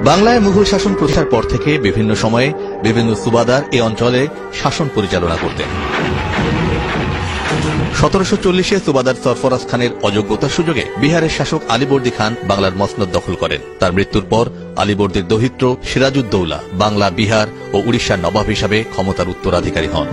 বাংলায় মুঘল শাসন প্রতিষ্ঠার পর থেকে বিভিন্ন সময়ে বিভিন্ন সুবাদার এ অঞ্চলে শাসন পরিচালনা করতেন। 1740-এ সুবাদার সরফরাজ খানের অযোগ্যতার সুযোগে বিহারের শাসক আলীবর্দী খান বাংলার মসনদ দখল করেন। তার মৃত্যুর পর আলীবর্দীর দৌহিত্র সিরাজউদ্দৌলা বাংলা, বিহার ও উড়িষ্যার নবাব হিসাবে ক্ষমতার উত্তরাধিকারী হন।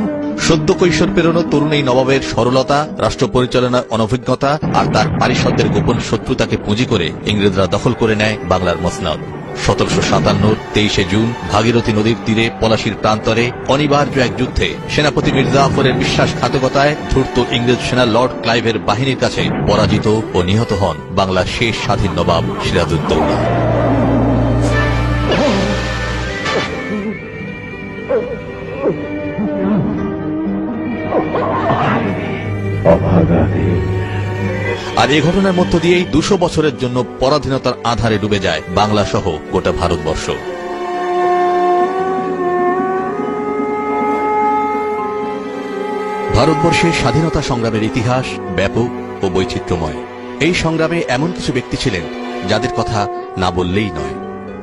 সদ্য কৈশোর পেরোনো তরুণ এই নবাবের সরলতা, রাষ্ট্র পরিচালনার অনভিজ্ঞতা আর তার পারিষদদের গোপন শত্রুতাকে পুঁজি করে ইংরেজরা দখল করে নেয় বাংলার মসনদ। 1757-র 23শে জুন ভাগীরথী নদীর তীরে পলাশীর প্রান্তরে অনিবার্য এক যুদ্ধে সেনাপতি মির্জা জাফরের বিশ্বাসঘাতকতায় ধূর্ত ইংরেজ সেনা লর্ড ক্লাইভের বাহিনীর কাছে পরাজিত ও নিহত হন বাংলার শেষ স্বাধীন নবাব সিরাজউদ্দৌলা। আর এই ঘটনার মধ্য দিয়েই 200 বছরের জন্য পরাধীনতার আঁধারে ডুবে যায় বাংলা সহ গোটা ভারতবর্ষ। ভারতবর্ষের স্বাধীনতা সংগ্রামের ইতিহাস ব্যাপক ও বৈচিত্র্যময়। এই সংগ্রামে এমন কিছু ব্যক্তি ছিলেন যাদের কথা না বললেই নয়।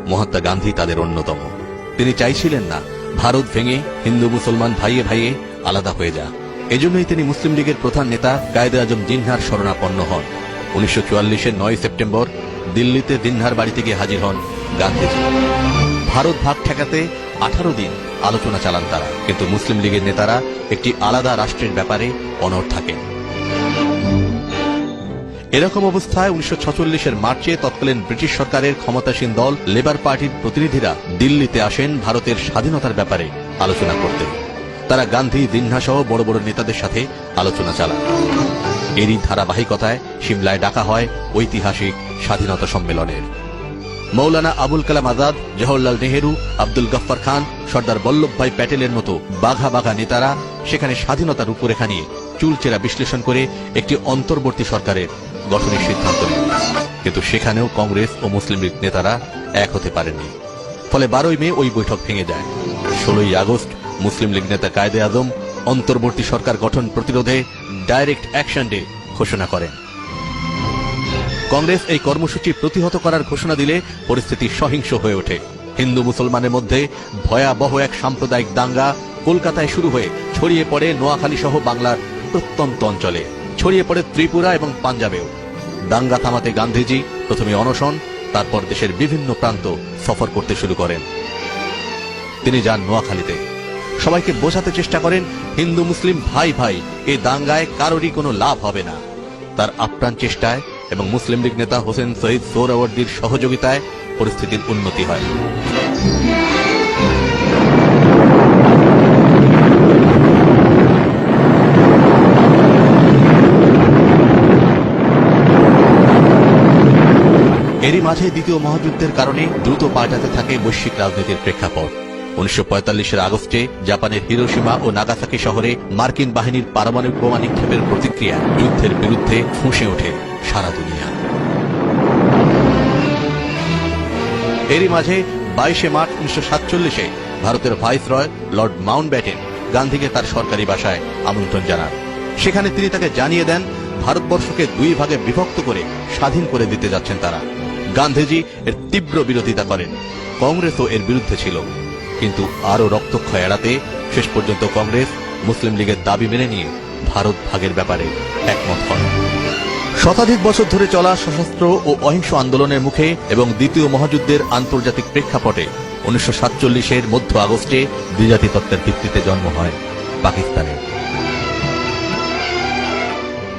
মহাত্মা গান্ধী তাদের অন্যতম। তিনি চাইছিলেন না ভারত ভেঙে হিন্দু মুসলমান ভাইয়ে ভাইয়ে আলাদা হয়ে যাক। এজন্যই তিনি মুসলিম লীগের প্রধান নেতা কায়েদে আজম জিন্নাহর শরণাপন্ন হন। 1944-এর 9 সেপ্টেম্বর দিল্লিতে জিন্নাহর বাড়িতে গিয়ে হাজির হন গান্ধীজি। ভারত ভাগ ঠেকাতে 18 দিন আলোচনা চালান তারা, কিন্তু মুসলিম লীগের নেতারা একটি আলাদা রাষ্ট্রের ব্যাপারে অনড় থাকেন। এরকম অবস্থায় 1946-এর মার্চে তৎকালীন ব্রিটিশ সরকারের ক্ষমতাসীন দল লেবার পার্টির প্রতিনিধিরা দিল্লিতে আসেন ভারতের স্বাধীনতার ব্যাপারে আলোচনা করতে। তারা গান্ধী, জিন্নাহ সহ বড় বড় নেতাদের সাথে আলোচনা চালান। এরই ধারাবাহিকতায় সিমলায় ডাকা হয় ঐতিহাসিক স্বাধীনতা সম্মেলনের। মৌলানা আবুল কালাম আজাদ, জওহরলাল নেহেরু, আব্দুল গফফর খান, সর্দার বল্লভভাই প্যাটেলের মতো বাঘা বাঘা নেতারা সেখানে স্বাধীনতার রূপরেখা নিয়ে চুলচেরা বিশ্লেষণ করে একটি অন্তর্বর্তী সরকারের গঠনের সিদ্ধান্ত নেন। কিন্তু সেখানেও কংগ্রেস ও মুসলিম লীগ নেতারা এক হতে পারেননি। ফলে 12ই মে ওই বৈঠক ভেঙে যায়। 16ই আগস্ট মুসলিম লীগ নেতা কায়েদে আজম অন্তর্বর্তী সরকার গঠন প্রতিরোধে ডাইরেক্ট অ্যাকশন ডে ঘোষণা করেন। কংগ্রেস এই কর্মসূচি প্রতিহত করার ঘোষণা দিলে পরিস্থিতি সহিংস হয়ে ওঠে। হিন্দু মুসলমানের মধ্যে ভয়াবহ এক সাম্প্রদায়িক দাঙ্গা কলকাতায় শুরু হয়ে ছড়িয়ে পড়ে নোয়াখালী সহ বাংলার প্রত্যন্ত অঞ্চলে, ছড়িয়ে পড়ে ত্রিপুরা এবং পাঞ্জাবেও। দাঙ্গা থামাতে গান্ধীজি প্রথমে অনশন, তারপর দেশের বিভিন্ন প্রান্ত সফর করতে শুরু করেন। তিনি যান নোয়াখালীতে, সবাইকে বোঝাতে চেষ্টা করেন হিন্দু মুসলিম ভাই ভাই, এই দাঙ্গায় কারোরই কোনো লাভ হবে না। তার আপ্রাণ চেষ্টায় এবং মুসলিম লীগ নেতা হোসেন শহীদ সোহরাওয়ার্দীর সহযোগিতায় পরিস্থিতির উন্নতি হয়। এরই মাঝে দ্বিতীয় মহাযুদ্ধের কারণে দ্রুত পাল্টাতে থাকে বৈশ্বিক রাজনীতির প্রেক্ষাপট। 1945-এর আগস্টে জাপানের হিরোশিমা ও নাগাসাকি শহরে মার্কিন বাহিনীর পারমাণবিক বোমা নিক্ষেপের প্রতিক্রিয়া যুদ্ধের বিরুদ্ধে ফুঁসে ওঠে সারা দুনিয়া। এরই মাঝে 22শে মার্চ 1947-এ ভারতের ভাইসরয় লর্ড মাউন্টব্যাটেন গান্ধীকে তার সরকারি বাসায় আমন্ত্রণ জানান। সেখানে তিনি তাকে জানিয়ে দেন ভারতবর্ষকে 2 ভাগে বিভক্ত করে স্বাধীন করে দিতে যাচ্ছেন তারা। গান্ধীজি এর তীব্র বিরোধিতা করেন। কংগ্রেসও এর বিরুদ্ধে ছিল, কিন্তু আরো রক্তক্ষয় এড়াতে শেষ পর্যন্ত কংগ্রেস মুসলিম লীগের দাবি মেনে নিয়ে ভারত ভাগের ব্যাপারে একমত হন। শতাধিক বছর ধরে চলা সশস্ত্র ও অহিংস আন্দোলনের মুখে এবং দ্বিতীয় মহাযুদ্ধের আন্তর্জাতিক প্রেক্ষাপটে 1947-এর মধ্য আগস্টে দ্বিজাতি তত্ত্বের ভিত্তিতে জন্ম হয় পাকিস্তানে।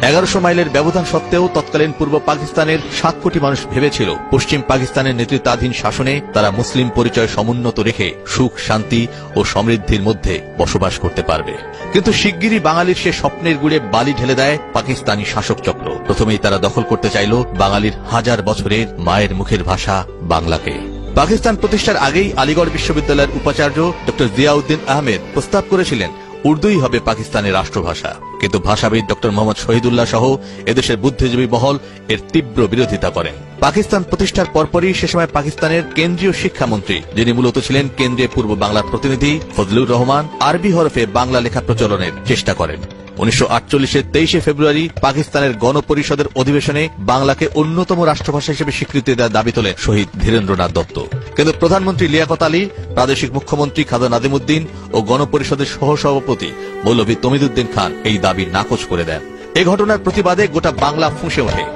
1100 মাইলের ব্যবধান সত্ত্বেও তৎকালীন পূর্ব পাকিস্তানের 7 কোটি মানুষ ভেবেছিল পশ্চিম পাকিস্তানের নেতৃত্বাধীন শাসনে তারা মুসলিম পরিচয় সমুন্নত রেখে সুখ, শান্তি ও সমৃদ্ধির মধ্যে বসবাস করতে পারবে। কিন্তু শিগগিরই বাঙালির সে স্বপ্নের গুড়ে বালি ঢেলে দেয় পাকিস্তানি শাসক চক্র। প্রথমেই তারা দখল করতে চাইল বাঙালির হাজার বছরের মায়ের মুখের ভাষা বাংলাকে। পাকিস্তান প্রতিষ্ঠার আগেই আলিগড় বিশ্ববিদ্যালয়ের উপাচার্য ডক্টর জিয়াউদ্দিন আহমেদ প্রস্তাব করেছিলেন উর্দুই হবে পাকিস্তানের রাষ্ট্রভাষা। কিন্তু ভাষাবিদ ডক্টর মোহাম্মদ শহীদুল্লাহ সহ এদেশের বুদ্ধিজীবী মহল এর তীব্র বিরোধিতা করেন। পাকিস্তান প্রতিষ্ঠার পরপরই সে সময় পাকিস্তানের কেন্দ্রীয় শিক্ষামন্ত্রী, যিনি মূলত ছিলেন কেন্দ্রীয় পূর্ব বাংলার প্রতিনিধি, ফজলুর রহমান আরবি হরফে বাংলা লেখা প্রচলনের চেষ্টা করেন। 1948-এর 23 ফেব্রুয়ারি পাকিস্তানের গণপরিষদের অধিবেশনে বাংলাকে অন্যতম রাষ্ট্রভাষা হিসেবে স্বীকৃতি দেওয়ার দাবি তোলেন শহীদ ধীরেন্দ্রনাথ দত্ত। কিন্তু প্রধানমন্ত্রী লিয়াকত আলী, প্রাদেশিক মুখ্যমন্ত্রী খাজা নাজিমুদ্দিন ও গণপরিষদের সহসভাপতি মৌলভী তমিদুদ্দিন খান এই দাবি নাকচ করে দেন। এ ঘটনার প্রতিবাদে গোটা বাংলা ফুঁসে ওঠে।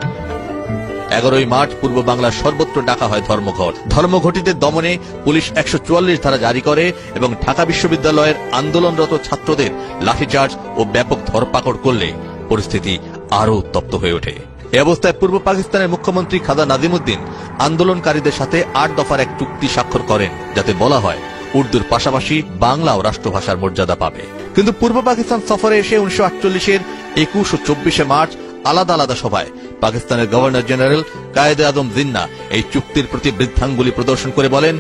11 মার্চ পূর্ব বাংলার সর্বত্র ডাকা হয় ধর্মঘট। ধর্মঘটীদের দমনে পুলিশ 144 ধারা জারি করে এবং ঢাকা বিশ্ববিদ্যালয়ের আন্দোলনরত ছাত্রদের লাঠিচার্জ ও ব্যাপক ধরপাকড় করলে পরিস্থিতি আরও উত্তপ্ত হয়ে ওঠে। এ অবস্থায় পূর্ব পাকিস্তানের মুখ্যমন্ত্রী খাজা নাজিমুদ্দিন আন্দোলনকারীদের সাথে 8 দফার এক চুক্তি স্বাক্ষর করেন, যাতে বলা হয় উর্দুর পাশাপাশি বাংলাও রাষ্ট্রভাষার মর্যাদা পাবে। কিন্তু পূর্ব পাকিস্তান সফরে এসে 1948-এর 21 ও 24 মার্চ আলাদা আলাদা সভায় পাকিস্তানের গভর্নর জেনারেল কায়েদে আজম জিন্না এই চুক্তির প্রতি বৃদ্ধাঙ্গুলি প্রদর্শন করে বলেন,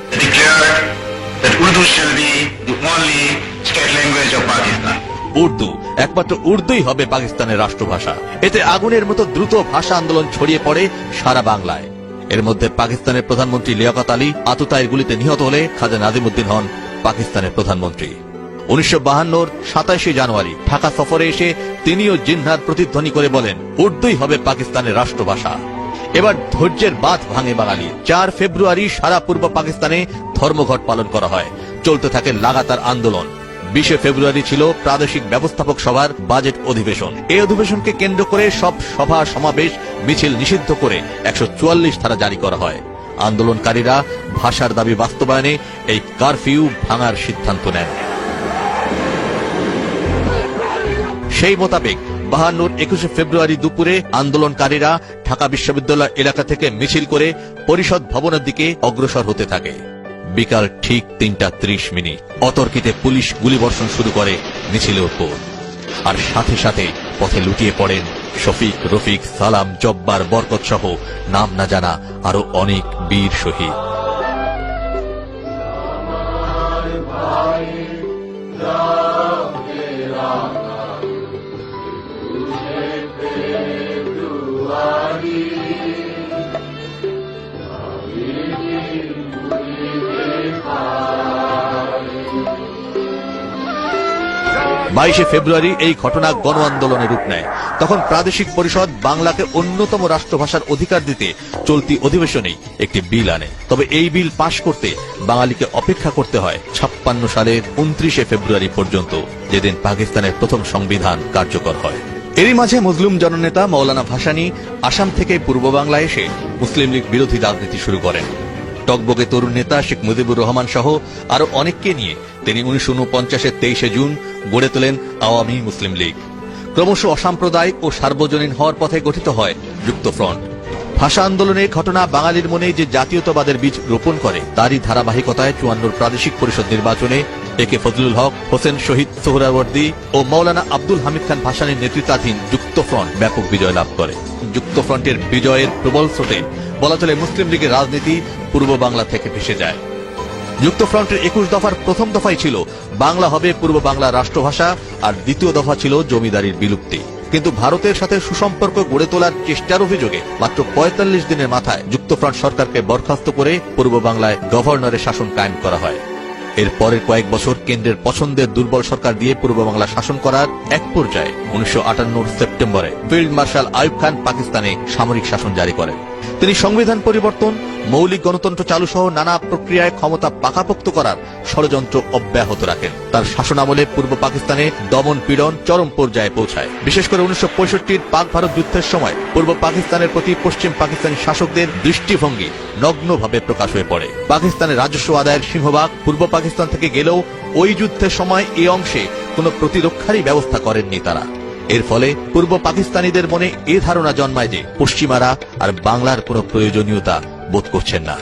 উর্দু, একমাত্র উর্দুই হবে পাকিস্তানের রাষ্ট্রভাষা। এতে আগুনের মতো দ্রুত ভাষা আন্দোলন ছড়িয়ে পড়ে সারা বাংলায়। এর মধ্যে পাকিস্তানের প্রধানমন্ত্রী লিয়াকত আলী আততায়ীর গুলিতে নিহত হলে খাজা নাজিমুদ্দিন হন পাকিস্তানের প্রধানমন্ত্রী। 1952-র 27 জানুয়ারি ঢাকা সফরে এসে তিনিও জিন্নার প্রতিধ্বনি করে বলেন, উর্দুই হবে পাকিস্তানের রাষ্ট্রভাষা। এবার ধৈর্যের বাঁধ ভাঙে বাঙালি। 4 ফেব্রুয়ারি সারা পূর্ব পাকিস্তানে ধর্মঘট পালন করা হয়। চলতে থাকে লাগাতার আন্দোলন। 20 ফেব্রুয়ারি ছিল প্রাদেশিক ব্যবস্থাপক সভার বাজেট অধিবেশন। এই অধিবেশনকে কেন্দ্র করে সব সভা সমাবেশ মিছিল নিষিদ্ধ করে 144 ধারা জারি করা হয়। আন্দোলনকারীরা ভাষার দাবি বাস্তবায়নে এই কারফিউ ভাঙার সিদ্ধান্ত নেন। সেই মোতাবেক 52-র 21 ফেব্রুয়ারি দুপুরে আন্দোলনকারীরা ঢাকা বিশ্ববিদ্যালয় এলাকা থেকে মিছিল করে পরিষদ ভবনের দিকে অগ্রসর হতে থাকে। বিকাল ঠিক 3:30 অতর্কিতে পুলিশ গুলিবর্ষণ শুরু করে মিছিলের উপর। আর সাথে সাথে পথে লুটিয়ে পড়েন শফিক, রফিক, সালাম, জব্বার, বরকত সহ নাম না জানা আরো অনেক বীর শহীদ। ফেব্রুয়ারি এই ঘটনা গণ আন্দোলনের রূপ নেয়। তখন প্রাদেশিক পরিষদ বাংলাকে অন্যতম রাষ্ট্রভাষার অধিকার দিতে চলতি অধিবেশনেই একটি বিল আনে। তবে এই বিল পাশ করতে বাঙালিকে অপেক্ষা করতে হয় 56 সালের 29 ফেব্রুয়ারি পর্যন্ত, যেদিন পাকিস্তানের প্রথম সংবিধান কার্যকর হয়। এরই মাঝে মজলুম জননেতা মৌলানা ভাসানী আসাম থেকে পূর্ব বাংলায় এসে মুসলিম লীগ বিরোধী রাজনীতি শুরু করেন। টকবগে তরুণ নেতা শেখ মুজিবুর রহমান সহ আরো অনেককে নিয়ে তিনি 1949-এর 23 জুন গড়ে তোলেন আওয়ামী মুসলিম লীগ। ক্রমশ অসাম্প্রদায়িক ও সার্বজনীন হওয়ার পথে গঠিত হয় যুক্তফ্রন্ট। ভাষা আন্দোলনের ঘটনা বাঙালির মনে যে জাতীয়তাবাদের বীজ রোপণ করে, তারই ধারাবাহিকতায় 54 প্রাদেশিক পরিষদ নির্বাচনে একে ফজলুল হক, হোসেন শহীদ সোহরাওয়ার্দী ও মৌলানা আব্দুল হামিদ খান ভাসানীর নেতৃত্বাধীন যুক্তফ্রন্ট ব্যাপক বিজয় লাভ করে। যুক্তফ্রন্টের বিজয়ের প্রবল স্রোতে বলা চলে মুসলিম লীগের রাজনীতি পূর্ব বাংলা থেকে ভেসে যায়। যুক্তফ্রন্টের 21 দফার প্রথম দফাই ছিল বাংলা হবে পূর্ব বাংলার রাষ্ট্রভাষা, আর দ্বিতীয় দফা ছিল জমিদারির বিলুপ্তি। কিন্তু ভারতের সাথে সুসম্পর্ক গড়ে তোলার চেষ্টার অভিযোগে মাত্র 45 দিনের মাথায় যুক্তফ্রন্ট সরকারকে বরখাস্ত করে পূর্ব বাংলায় গভর্নরের শাসন কায়েম করা হয়। এর পরের কয়েক বছর কেন্দ্রের পছন্দের দুর্বল সরকার দিয়ে পূর্ব বাংলা শাসন করার এক পর্যায়ে 1958 সেপ্টেম্বরে ফিল্ড মার্শাল আইয়ুব খান পাকিস্তানে সামরিক শাসন জারি করেন। তিনি সংবিধান পরিবর্তন, মৌলিক গণতন্ত্র চালু সহ নানা প্রক্রিয়ায় ক্ষমতা পাকাপোক্ত করার ষড়যন্ত্র অব্যাহত রাখেন। তার শাসনামলে পূর্ব পাকিস্তানে দমন পীড়ন চরম পর্যায়ে পৌঁছায়। বিশেষ করে 1965-র পাক ভারত যুদ্ধের সময় পূর্ব পাকিস্তানের প্রতি পশ্চিম পাকিস্তানি শাসকদের দৃষ্টিভঙ্গি নগ্নভাবে প্রকাশ হয়ে পড়ে। পাকিস্তানের রাজস্ব আদায়ের সিংহভাগ পূর্ব পাকিস্তান থেকে গেলেও ওই যুদ্ধের সময় এই অংশে কোনো প্রতিরক্ষারই ব্যবস্থা করেননি তারা। এর ফলে পূর্ব পাকিস্তানিদের মনে এ ধারণা জন্মায় যে পশ্চিমারা আর বাংলার কোনো প্রয়োজনীয়তা বোধ করছেন না।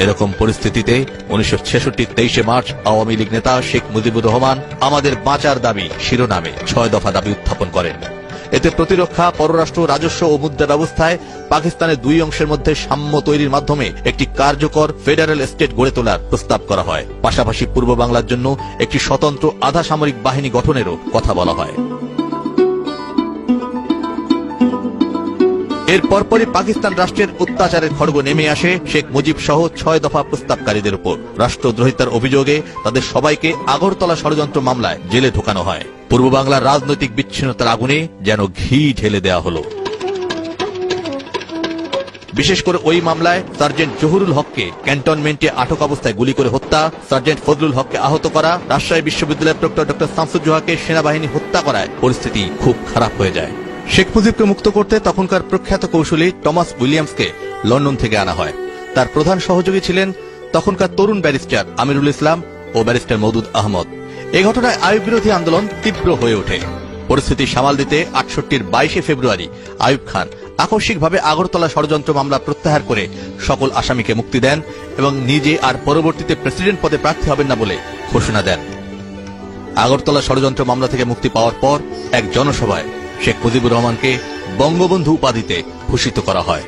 এরকম পরিস্থিতিতে 1966 23 মার্চ আওয়ামী লীগ নেতা শেখ মুজিবুর রহমান আমাদের বাঁচার দাবি শিরোনামে 6 দফা দাবি উত্থাপন করেন। এতে প্রতিরক্ষা, পররাষ্ট্র, রাজস্ব ও মুদ্রা ব্যবস্থায় পাকিস্তানের দুই অংশের মধ্যে সাম্য তৈরির মাধ্যমে একটি কার্যকর ফেডারেল স্টেট গড়ে তোলার প্রস্তাব করা হয়। পাশাপাশি পূর্ব বাংলার জন্য একটি স্বতন্ত্র আধা সামরিক বাহিনী গঠনেরও কথা বলা হয়। এর পরপরই পাকিস্তান রাষ্ট্রের অত্যাচারের খড়গ নেমে আসে শেখ মুজিব সহ 6 দফা প্রস্তাবকারীদের উপর। রাষ্ট্রদ্রোহিতার অভিযোগে তাদের সবাইকে আগরতলা ষড়যন্ত্র মামলায় জেলে ঢোকানো হয়। পূর্ব বাংলার রাজনৈতিক বিচ্ছিন্নতার আগুনে যেন ঘি ঢেলে দেওয়া হলো। বিশেষ করে ওই মামলায় সার্জেন্ট জহুরুল হককে ক্যান্টনমেন্টে আটক অবস্থায় গুলি করে হত্যা, সার্জেন্ট ফজলুল হককে আহত করা, রাজশাহী বিশ্ববিদ্যালয়ের প্রক্টর ডক্টর শামসুজ্জোহাকে সেনাবাহিনী হত্যা করায় পরিস্থিতি খুব খারাপ হয়ে যায়। শেখ মুজিবকে মুক্ত করতে তখনকার প্রখ্যাত কৌশলী টমাস উইলিয়ামসকে লন্ডন থেকে আনা হয়। তার প্রধান সহযোগী ছিলেন তখনকার তরুণ ব্যারিস্টার আমিরুল ইসলাম ও ব্যারিস্টার মওদুদ আহমদ। এই ঘটনায় আইয়ুব বিরোধী আন্দোলন তীব্র হয়ে ওঠে। পরিস্থিতি সামাল দিতে ৬৮-র ২২শে ফেব্রুয়ারি আইয়ুব খান আকস্মিকভাবে আগরতলা ষড়যন্ত্র মামলা প্রত্যাহার করে সকল আসামিকে মুক্তি দেন এবং নিজে আর পরবর্তীতে প্রেসিডেন্ট পদে প্রার্থী হবেন না বলে ঘোষণা দেন। আগরতলা ষড়যন্ত্র মামলা থেকে মুক্তি পাওয়ার পর এক জনসভায় শেখ মুজিবুর রহমানকে বঙ্গবন্ধু উপাধিতে ভূষিত করা হয়।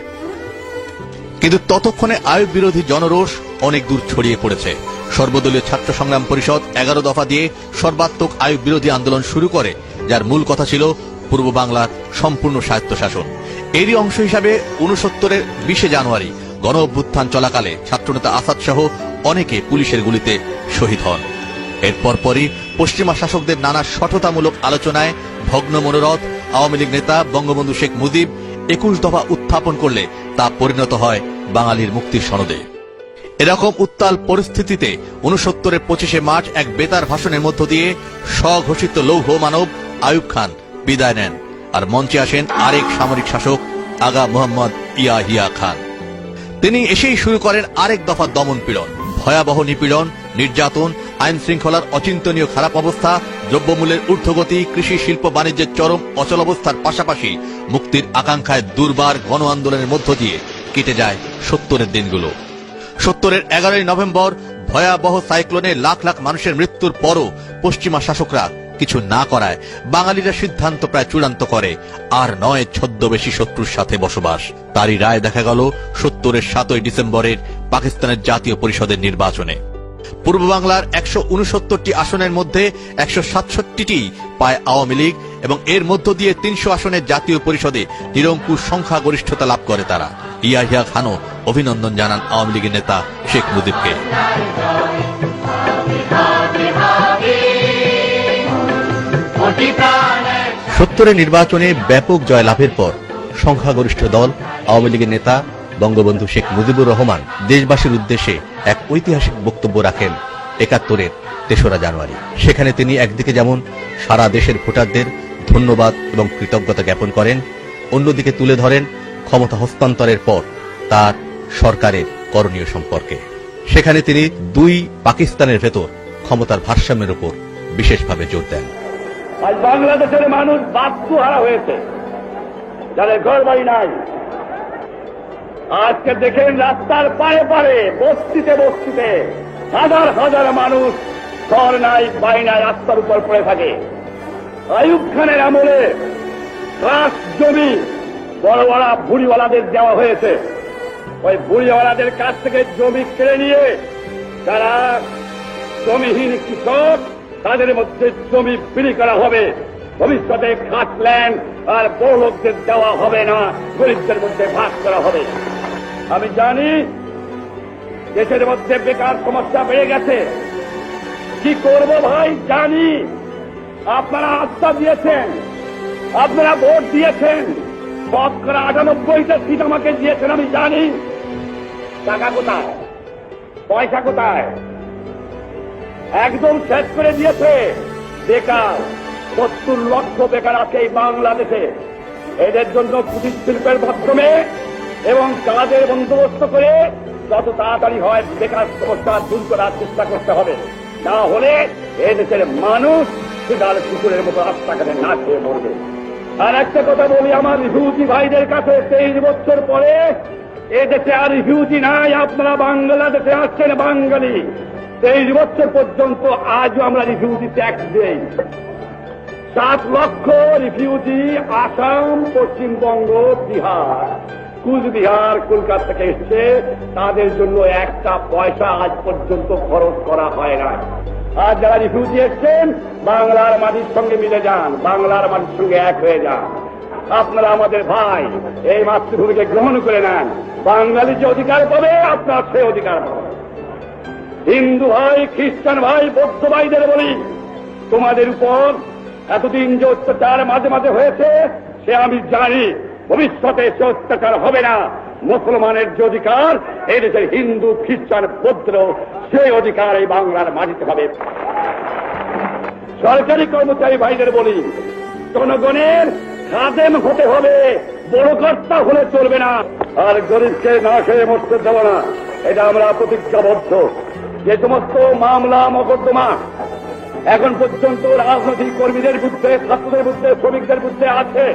কিন্তু ততক্ষণে আইয়ুব বিরোধী জনরোষ অনেক দূর ছড়িয়ে পড়েছে। সর্বদলীয় ছাত্র সংগ্রাম পরিষদ ১১ দফা দিয়ে সর্বাত্মক আইয়ুব বিরোধী আন্দোলন শুরু করে, যার মূল কথা ছিল পূর্ব বাংলার সম্পূর্ণ স্বায়ত্তশাসন। এরই অংশ হিসাবে ৬৯-এর ২০শে জানুয়ারি গণ অভ্যুত্থান চলাকালে ছাত্রনেতা আসাদ সহ অনেকে পুলিশের গুলিতে শহীদ হন। এর পরপরই পশ্চিমা শাসকদের নানা সঠতামূলক আলোচনায় ভগ্ন মনোরথ আওয়ামী লীগ নেতা বঙ্গবন্ধু শেখ মুজিব ২১ দফা উত্থাপন করলে তা পরিণত হয় বাঙালির মুক্তির সনদে। এরকম উত্তাল পরিস্থিতিতে ৬৯-এর ২৫শে মার্চ এক বেতার ভাষণের মধ্য দিয়ে স্বঘোষিত লৌহ মানব আইয়ুব খান বিদায় নেন, আর মঞ্চে আসেন আরেক সামরিক শাসক আগা মোহাম্মদ ইয়াহিয়া খান। তিনি এসেই শুরু করেন আরেক দফা দমন পীড়ন, ভয়াবহ নিপীড়ন, নির্যাতন, আইন শৃঙ্খলার অচিন্তনীয় খারাপ অবস্থা, দ্রব্যমূল্যের ঊর্ধ্বগতি, কৃষি শিল্প বাণিজ্যের চরম অচলাবস্থার পাশাপাশি মুক্তির আকাঙ্ক্ষায় দুর্বার গণ আন্দোলনের মধ্য দিয়ে কেটে যায় ৭০-এর দিনগুলো। ৭০-এর ১১ই নভেম্বর ভয়াবহ সাইক্লোনে লাখ লাখ মানুষের মৃত্যুর পরও পশ্চিমা শাসকরা কিছু না করায় বাঙালিরা সিদ্ধান্ত প্রায় চূড়ান্ত করে আর নয় ছদ্মবেশী শত্রুর সাথে বসবাস। তারই রায় দেখা গেল ৭০-এর ৭ই ডিসেম্বরের পাকিস্তানের জাতীয় পরিষদের নির্বাচনে। পূর্ব বাংলার ১৬৯টি আসনের মধ্যে ১৬৭টি পায় আওয়ামী লীগ এবং এর মধ্য দিয়ে ৩০০ আসনের জাতীয় পরিষদে নিরঙ্কুশ সংখ্যাগরিষ্ঠতা লাভ করে তারা। ইয়াহিয়া খানও অভিনন্দন জানান আওয়ামী লীগের নেতা শেখ মুজিবকে। ৭০-এর নির্বাচনে ব্যাপক জয়লাভের পর সংখ্যাগরিষ্ঠ দল আওয়ামী লীগের নেতা বঙ্গবন্ধু শেখ মুজিবুর রহমান দেশবাসীর উদ্দেশ্যে এক ঐতিহাসিক বক্তব্য রাখেন ৭১-এর ৩রা জানুয়ারি। সেখানে তিনি একদিকে যেমন সারা দেশের ভোটারদের ধন্যবাদ এবং কৃতজ্ঞতা জ্ঞাপন করেন, অন্যদিকে তুলে ধরেন ক্ষমতা হস্তান্তরের পর তার সরকারের করণীয় সম্পর্কে। সেখানে তিনি দুই পাকিস্তানের ভেতর ক্ষমতার ভারসাম্যের উপর বিশেষভাবে জোর দেন। আজ বাংলাদেশের মানুষ বাস্তুহারা হয়েছে, যাদের ঘর বাড়ি নাই। আজকে দেখেন রাস্তার পারে পারে, বস্তিতে বস্তিতে হাজার হাজার মানুষ ঘর নাই, বাড়ি নাই, রাস্তার উপর পড়ে থাকে। আইয়ুব খানের আমলে ট্রাস্ট জমি বড় বড় বুড়িওয়ালাদের দেওয়া হয়েছে। ওই বুড়িওয়ালাদের কাছ থেকে জমি কেড়ে নিয়ে যারা জমিহীন কৃষক, তাদের মধ্যে জমি বিলি করা হবে। ভবিষ্যতে খাস ল্যান্ড আর বড় লোকদের দেওয়া হবে না, গরিবদের মধ্যে ভাগ করা হবে। আমি জানি দেশের মধ্যে বেকার সমস্যা বেড়ে গেছে। কি করব ভাই জানি। আপনারা আস্থা দিয়েছেন, আপনারা ভোট দিয়েছেন, ৯৮টা সিট আমাকে দিয়েছেন, আমি জানি। টাকা কোথায়, পয়সা কোথায়? একদম শেষ করে দিয়েছে। বেকার ৭০ লক্ষ বেকার আছে এই বাংলাদেশে। এদের জন্য কুটির শিল্পের মাধ্যমে এবং কাজের বন্দোবস্ত করে যত তাড়াতাড়ি হয় বেকার সমস্যা দূর করার চেষ্টা করতে হবে। না হলে এদেশের মানুষ সেটার কুকুরের মতো রাস্তাঘাটে না খেয়ে মরবে। আর একটা কথা বলি আমার রিফিউজি ভাইদের কাছে, ২৩ বছর পরে এদেশে আর রিফিউজি নাই। আপনারা বাংলাদেশে আসছেন বাঙালি, ২৩ বছর পর্যন্ত আজও আমরা রিফিউজি ট্যাক্স দেই। ৭ লক্ষ রিফিউজি আসাম, পশ্চিমবঙ্গ, বিহার, কুচবিহার, কলকাতা থেকে এসছে। তাদের জন্য একটা পয়সা আজ পর্যন্ত খরচ করা হয় না। আর যারা রিফিউজি এসছেন বাংলার মাটির সঙ্গে মিলে যান, বাংলার মাটির সঙ্গে এক হয়ে যান। আপনারা আমাদের ভাই, এই মাতৃভূমিকে গ্রহণ করে নেন। বাঙালি যে অধিকার পাবে, আপনার সে অধিকার পাবে। হিন্দু ভাই, খ্রিস্টান ভাই, বৌদ্ধ ভাইদের বলি, তোমাদের উপর এতদিন যে অত্যাচার মাঝে মাঝে হয়েছে, সে আমি জানি। ভবিষ্যতে সে অত্যাচার হবে না। মুসলমানের যে অধিকার, এই দেশের হিন্দু, খ্রিস্টান, বৌদ্ধ, সেই অধিকার এই বাংলার মাটিতে হবে। সরকারি কর্মচারী ভাইদের বলি, জনগণের খাদেম হতে হবে, বড় কর্তা হলে চলবে না। আর গরিবকে না খেয়ে মরতে দেব না, এটা আমরা প্রতিজ্ঞাবদ্ধ। যে সমস্ত মামলা মকদ্দমা এখন পর্যন্ত রাজনৈতিক কর্মীদের বিরুদ্ধে, ছাত্রদের বিরুদ্ধে, শ্রমিকদের বিরুদ্ধে আছে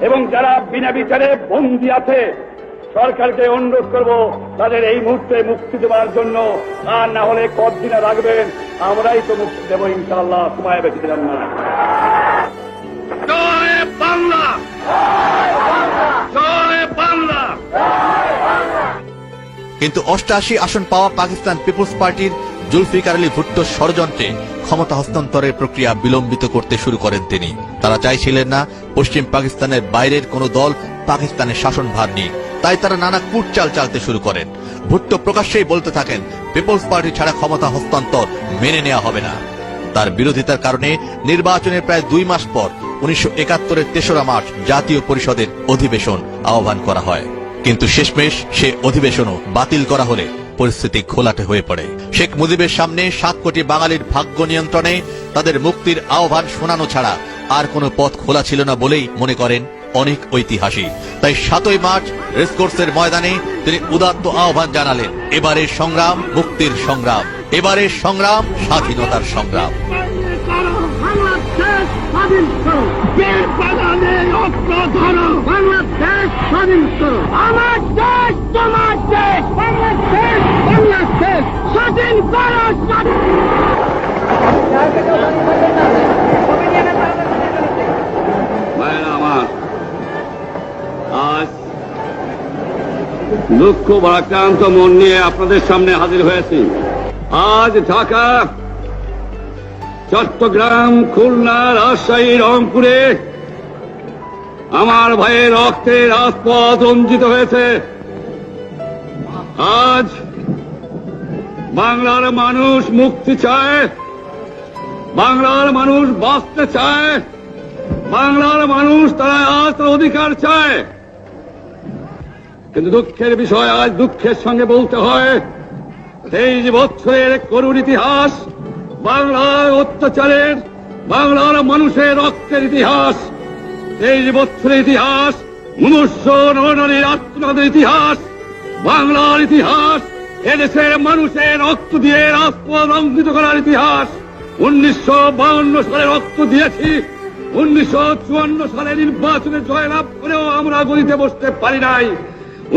এবং যারা বিনা বিচারে বন্দী আছে, সরকারকে অনুরোধ করব তাদের এই মুহূর্তে মুক্তি দেওয়ার জন্য। আর না হলে কতদিনে রাখবেন, আমরাই তো মুক্তি দেব ইনশাআল্লাহ, সময় বেশি দিলাম না। জয় বাংলা, জয় বাংলা। কিন্তু 88 আসন পাওয়া পাকিস্তান পিপলস পার্টির জুলফিকার আলী ভুট্টোর ষড়যন্ত্রে ক্ষমতা হস্তান্তরের প্রক্রিয়া বিলম্বিত করতে শুরু করেন তিনি। তারা চাইছিলেন না পশ্চিম পাকিস্তানের বাইরের কোন দল পাকিস্তানের শাসনভার নিক, তাই তারা নানা কূটচাল চালতে শুরু করেন। ভুট্টো প্রকাশ্যেই বলতে থাকেন, পিপলস পার্টি ছাড়া ক্ষমতা হস্তান্তর মেনে নেওয়া হবে না। তার বিরোধিতার কারণে নির্বাচনের প্রায় 2 মাস পর 1971-এর 3রা মার্চ জাতীয় পরিষদের অধিবেশন আহ্বান করা হয়। কিন্তু শেষমেশ সে অধিবেশনও বাতিল করা হলে পরিস্থিতি ঘোলাটে হয়ে পড়ে। শেখ মুজিবের সামনে 7 কোটি বাঙালির ভাগ্য নিয়ন্ত্রণে তাদের মুক্তির আহ্বান শোনানো ছাড়া আর কোনো পথ খোলা ছিল না বলেই মনে করেন অনেক ঐতিহাসিক। তাই 7ই মার্চ রেসকোর্সের ময়দানে তিনি উদাত্ত আহ্বান জানালেন, এবারের সংগ্রাম মুক্তির সংগ্রাম, এবারের সংগ্রাম স্বাধীনতার সংগ্রাম। বাংলাদেশ স্বাধীন করো, বের বাগানে অস্ত্র ধরো, বাংলাদেশ স্বাধীন করো। আমার দেশ তোমার দেশ, বাংলাদেশ বাংলাদেশ স্বাধীন করো। ভাইরা আমার, আজ দুঃখ ভারাক্রান্ত মন নিয়ে আপনাদের সামনে হাজির হয়েছি। আজ ঢাকা, চট্টগ্রাম, খুলনা, রাজশাহী, রংপুরে আমার ভাইয়ের রক্তে রাজপথ রঞ্জিত হয়েছে। আজ বাংলার মানুষ মুক্তি চায়, বাংলার মানুষ বাঁচতে চায়, বাংলার মানুষ তারা আজ তার অধিকার চায়। কিন্তু দুঃখের বিষয়, আজ দুঃখের সঙ্গে বলতে হয়, 23 বছরের করুণ ইতিহাস, বাংলার অত্যাচারের, বাংলার মানুষের রক্তের ইতিহাস, 23 বছরের ইতিহাস, মনুষ্য নরনারীর আত্মনাদের ইতিহাস, বাংলার ইতিহাস, এদেশের মানুষের রক্ত দিয়ে রাজপথ রঞ্জিত করার ইতিহাস। 1952 সালে রক্ত দিয়েছি, 1954 সালে নির্বাচনে জয়লাভ করেও আমরা গদিতে বসতে পারি নাই।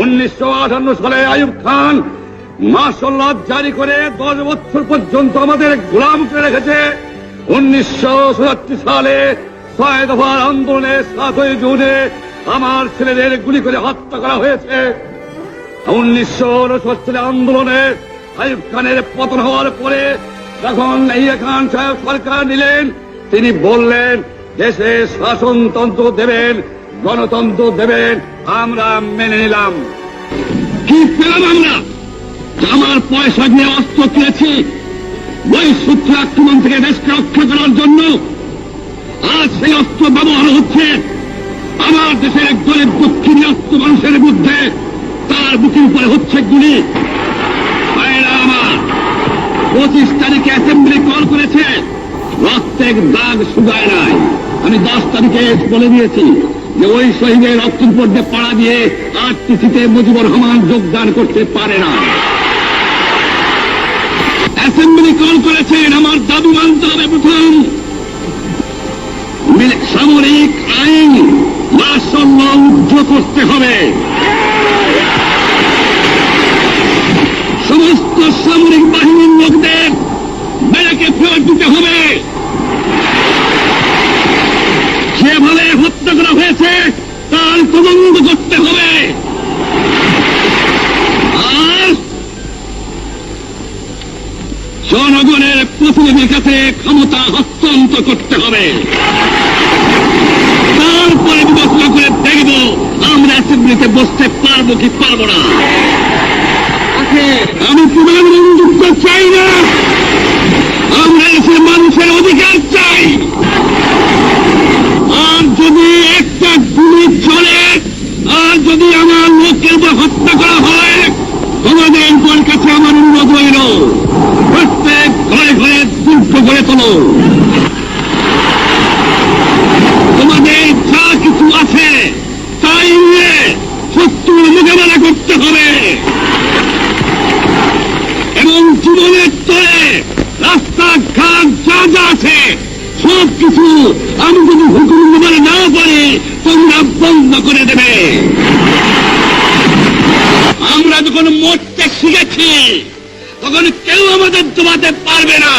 1958 সালে আইয়ুব খান মার্শাল ল জারি করে 10 বছর পর্যন্ত আমাদের গোলাম করে রেখেছে। 1967 সালে 6 দফার আন্দোলনে 7ই জুনে আমার ছেলেদের গুলি করে হত্যা করা হয়েছে। 1969 সালে আন্দোলনে আইয়ুব খানের পতন হওয়ার পরে যখন ইয়াহিয়া খান সাহেব সরকার নিলেন, তিনি বললেন দেশে শাসনতন্ত্র দেবেন, গণতন্ত্র দেবেন, আমরা মেনে নিলাম। কি পেলাম আমরা? আমার পয়সা দিয়ে অস্ত্র কিনেছি ওই সূত্র আক্রমণ থেকে দেশকে রক্ষা করার জন্য। আজ সেই অস্ত্র ব্যবহার হচ্ছে আমার দেশের গরিব দুঃখী অস্ত্র মানুষের বিরুদ্ধে, তার বুকের উপরে হচ্ছে গুলি। ভাইরা আমার, 25 তারিখে অ্যাসেম্বলি কল করেছে, রক্তের দাগ শুকায় নাই। আমি 10 তারিখে বলে দিয়েছি যে ওই শহীদের রক্তের উপর দিয়ে পাড়া দিয়ে আরটিসিতে মুজিবুর রহমান যোগদান করতে পারে না। অ্যাসেম্বলি কল করেছেন, আমার দাবি মানতে হবে। প্রথম, সামরিক আইন মার্শাল ল উদ্ধার করতে হবে। সমস্ত সামরিক বাহিনীর লোকদের ব্যারাকে ফেরত দিতে হবে। যেভাবে হত্যা করা হয়েছে তার তদন্ত করতে হবে। আর জনগণের প্রতিনিধির কাছে ক্ষমতা হস্তান্তর করতে হবে। তারপরে বিবেচনা দেখব আমরা অ্যাসেম্বলিতে বসতে পারবো কি পারবো না। আমি তোমার বন্ধুত্ব চাই না, আমরা এসে মানুষের অধিকার চাই। আর যদি একটা গুলি চলে, আর যদি আমার লোকের উপর হত্যা করা হয়, তোমাদের উপর কাছে আমার অনুরোধ রইল, প্রত্যেক ঘরে ঘরে দুর্গ করে তোলো। তোমাদের যা কিছু আছে তাই নিয়ে শত্রুর মোকাবেলা করতে হবে এবং জীবনের তরে রাস্তাঘাট যা যা আছে সব কিছু আমি যদি হুকুম মোকাবেলা না পারি তোমরা বন্ধ করে দেবে। আমরা যখন মরতে শিখেছি তখন কেউ আমাদের দমাতে পারবে না।